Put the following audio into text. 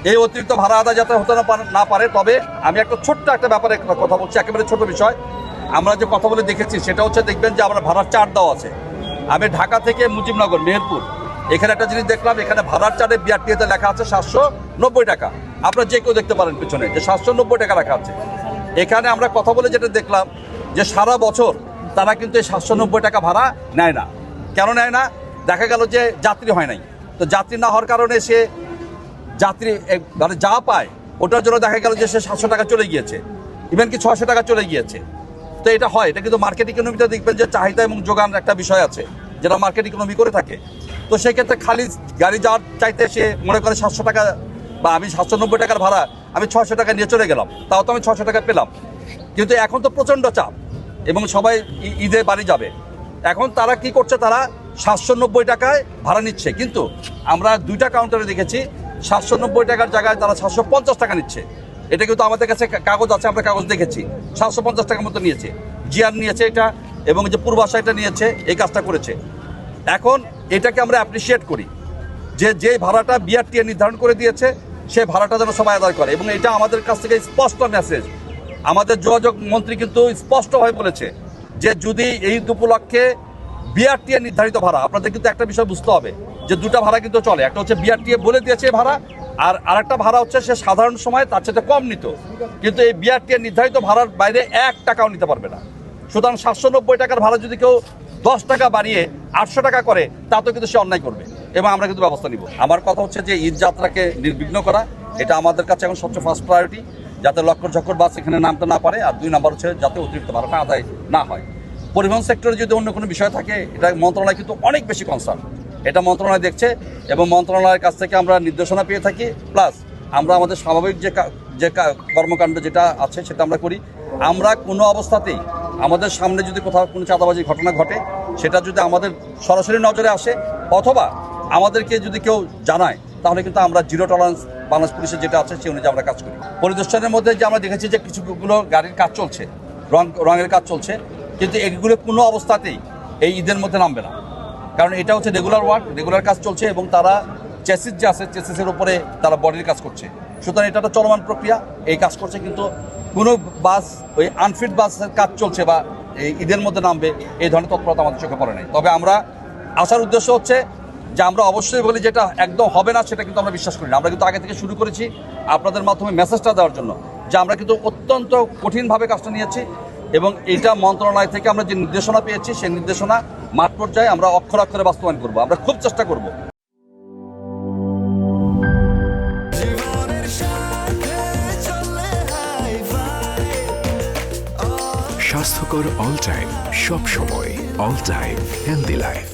এই অতিরিক্ত ভাড়া আদায় যাতে হতে না পারে। তবে আমি একটা ছোট্ট একটা ব্যাপারে কথা বলছি, একেবারে ছোট বিষয়। আমরা যে কথা বলে দেখেছি সেটা হচ্ছে, দেখবেন যে আমরা ভাড়ার চার্ট দেওয়া আছে। আমি ঢাকা থেকে মুজিবনগর মেহেরপুর এখানে একটা জিনিস দেখলাম, এখানে ভাড়ার চার্টে বিআরটিএতে লেখা আছে 790 টাকা। আপনারা যে কেউ দেখতে পারেন পিছনে যে 790 টাকা রাখা আছে। এখানে আমরা কথা বলে যেটা দেখলাম যে সারা বছর তারা কিন্তু এই 790 টাকা ভাড়া নেয় না। কেন নেয় না? দেখা গেল যে যাত্রী হয় নাই, তো যাত্রী না হওয়ার কারণে সে যাত্রী মানে যা পায় ওটার জন্য দেখা গেল যে সে 700 টাকা চলে গিয়েছে, ইভেন কি 600 টাকা চলে গিয়েছে। তো এটা হয়, এটা কিন্তু মার্কেট ইকোনমিতে দেখবেন যে চাহিদা এবং যোগান একটা বিষয় আছে যেটা মার্কেট ইকোনমি করে থাকে। তো সেক্ষেত্রে খালি গাড়ি যাওয়ার চাইতে সে মনে করে 700 টাকা বা আমি 790 টাকার ভাড়া আমি 600 টাকা নিয়ে চলে গেলাম, তাও তো আমি 600 টাকা পেলাম। কিন্তু এখন তো প্রচণ্ড চাপ এবং সবাই ঈদে বাড়ি যাবে। এখন তারা কি করছে, তারা 790 টাকায় ভাড়া নিচ্ছে। কিন্তু আমরা 2টা কাউন্টারে দেখেছি 790 টাকার জায়গায় তারা 750 টাকা নিচ্ছে। এটা কিন্তু আমাদের কাছে কাগজ আছে, আমরা কাগজ দেখেছি। 750 টাকার মতো নিয়েছে, জিআর নিয়েছে এটা, এবং যে পূর্বাশা এটা নিয়েছে, এই কাজটা করেছে। এখন এটাকে আমরা অ্যাপ্রিসিয়েট করি যে ভাড়াটা বিআরটিএ নির্ধারণ করে দিয়েছে সেই ভাড়াটা যেন সবাই আদায় করে। এবং এটা আমাদের কাছ থেকে স্পষ্ট মেসেজ। আমাদের যোগাযোগ মন্ত্রী কিন্তু স্পষ্টভাবে বলেছে যে যদি এই উপলক্ষে বিআরটিএ নির্ধারিত ভাড়া, আপনাদের কিন্তু একটা বিষয় বুঝতে হবে যে 2টা ভাড়া কিন্তু চলে। একটা হচ্ছে বিআরটিএ বলে দিয়েছে ভাড়া, আর আরেকটা ভাড়া হচ্ছে সে সাধারণ সময় তার সাথে কম নিত, কিন্তু এই বিআরটিএ নির্ধারিত ভাড়ার বাইরে 1 টাকাও নিতে পারবে না। সুতরাং 790 টাকার ভাড়া যদি কেউ 10 টাকা বাড়িয়ে 800 টাকা করে, তা তো কিন্তু সে অন্যায় করবে এবং আমরা কিন্তু ব্যবস্থা নিব। আমার কথা হচ্ছে যে ঈদ যাত্রাকে নির্বিঘ্ন করা, এটা আমাদের কাছে এখন সবচেয়ে ফার্স্ট প্রায়োরিটি, যাতে লক্কর ঝক্কর বাস এখানে নামতে না পারে। আর 2 নম্বর হচ্ছে যাতে অতিরিক্ত ভাড়াটা আদায় না হয়। পরিবহন সেক্টরে যদি অন্য কোনো বিষয় থাকে, এটা মন্ত্রণালয় কিন্তু অনেক বেশি কনসার্ন, এটা মন্ত্রণালয় দেখছে এবং মন্ত্রণালয়ের কাছ থেকে আমরা নির্দেশনা পেয়ে থাকি। প্লাস আমরা আমাদের স্বাভাবিক যে কর্মকাণ্ড যেটা আছে সেটা আমরা করি। আমরা কোনো অবস্থাতেই আমাদের সামনে যদি কোথাও কোনো চাঁদাবাজির ঘটনা ঘটে, সেটা যদি আমাদের সরাসরি নজরে আসে অথবা আমাদেরকে যদি কেউ জানায়, তাহলে কিন্তু আমরা জিরো টলারেন্স বাংলাদেশ পুলিশের যেটা আছে সেই অনুযায়ী আমরা কাজ করি। পরিদর্শনের মধ্যে যে আমরা দেখেছি যে কিছুগুলো গাড়ির কাজ চলছে, রঙের কাজ চলছে, কিন্তু এগুলো কোনো অবস্থাতেই এই ঈদের মধ্যে নামবে না, কারণ এটা হচ্ছে রেগুলার ওয়ার্ক, রেগুলার কাজ চলছে এবং তারা চেসিস যে আছে চেসিসের উপরে তারা বডির কাজ করছে। সুতরাং এটা একটা চলমান প্রক্রিয়া, এই কাজ করছে। কিন্তু কোনো বাস ওই আনফিট বাসের কাজ চলছে বা এই ঈদের মধ্যে নামবে এই ধরনের তৎপরতা আমাদের চোখে পড়ে নাই। তবে আমরা আসার উদ্দেশ্য হচ্ছে যে আমরা অবশ্যই বলি যেটা একদম হবে না সেটা কিন্তু আমরা বিশ্বাস করি না। আমরা কিন্তু আগে থেকে শুরু করেছি আপনাদের মাধ্যমে মেসেজটা দেওয়ার জন্য যে আমরা কিন্তু অত্যন্ত কঠিনভাবে কাজটা নিয়েছি এবং এটা মন্ত্রণালয় থেকে আমরা যে নির্দেশনা পেয়েছি সেই নির্দেশনা মাঠ পর্যায়ে আমরা অক্ষরে অক্ষরে বাস্তবায়ন করব। আমরা খুব চেষ্টা করব। স্বাস্থ্যকর অল টাইম, সব সময় অল টাইম হেলদি লাইফ।